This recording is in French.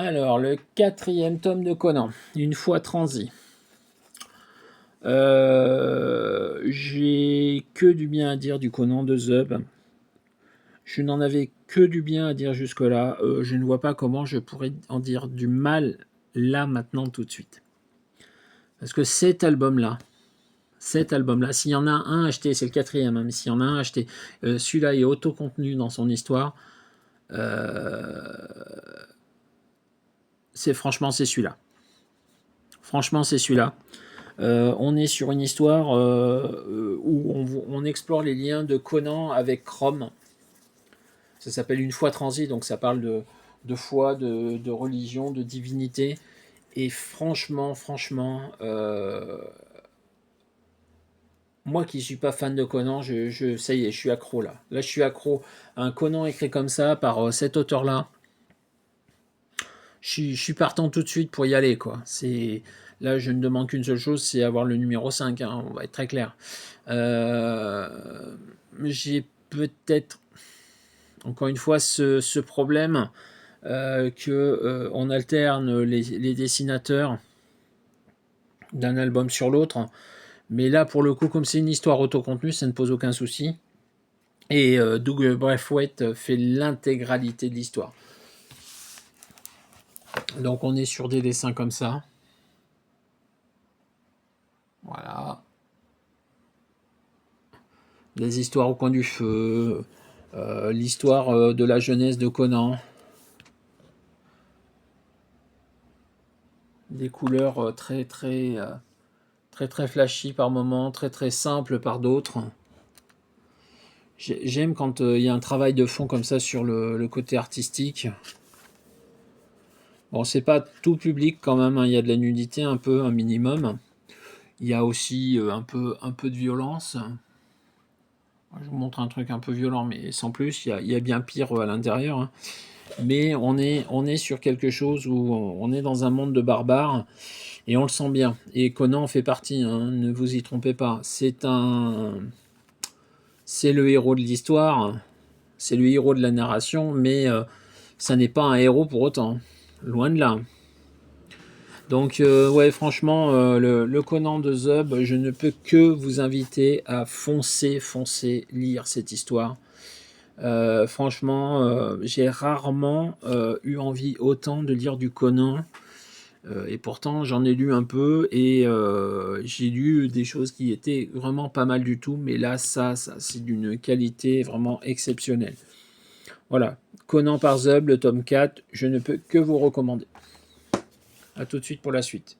Alors, le quatrième tome de Conan, une fois transi. J'ai que du bien à dire du Conan de Zub. Je n'en avais que du bien à dire jusque-là. Je ne vois pas comment je pourrais en dire du mal là, maintenant, tout de suite. Parce que cet album-là, s'il y en a un acheté, c'est le quatrième, hein, mais s'il y en a un acheté, celui-là est autocontenu dans son histoire. Franchement, c'est celui-là. Franchement, c'est celui-là. On est sur une histoire où on explore les liens de Conan avec Chrome. Ça s'appelle Une foi transie, donc ça parle de foi, de religion, de divinité. Et franchement, moi qui ne suis pas fan de Conan, ça y est, je suis accro là. Là, je suis accro. Un Conan écrit comme ça par cet auteur-là. Je suis partant tout de suite pour y aller, quoi. Là, je ne demande qu'une seule chose, c'est avoir le numéro 5, hein, on va être très clair. J'ai peut-être, encore une fois, ce problème qu'on alterne les dessinateurs d'un album sur l'autre. Mais là, pour le coup, comme c'est une histoire autocontenue, ça ne pose aucun souci. Et Doug Braithwaite fait l'intégralité de l'histoire. Donc on est sur des dessins comme ça. Voilà. Des histoires au coin du feu. L'histoire de la jeunesse de Conan. Des couleurs très flashy par moments, très simples par d'autres. J'aime quand il y a un travail de fond comme ça sur le côté artistique. Bon, c'est pas tout public quand même, hein. Il y a de la nudité un peu, un minimum. Il y a aussi un peu de violence. Je vous montre un truc un peu violent, mais sans plus. Il y a bien pire à l'intérieur, hein. Mais on est sur quelque chose où on est dans un monde de barbares et on le sent bien. Et Conan en fait partie, hein, ne vous y trompez pas. C'est le héros de l'histoire, c'est le héros de la narration, mais ça n'est pas un héros pour autant. Loin de là. Donc, ouais, franchement, le Conan de Zub, je ne peux que vous inviter à foncer lire cette histoire. Franchement, j'ai rarement eu envie autant de lire du Conan. Et pourtant, j'en ai lu un peu et j'ai lu des choses qui étaient vraiment pas mal du tout. Mais là, ça c'est d'une qualité vraiment exceptionnelle. Voilà, Conan par Zub, le tome 4, je ne peux que vous recommander. A tout de suite pour la suite.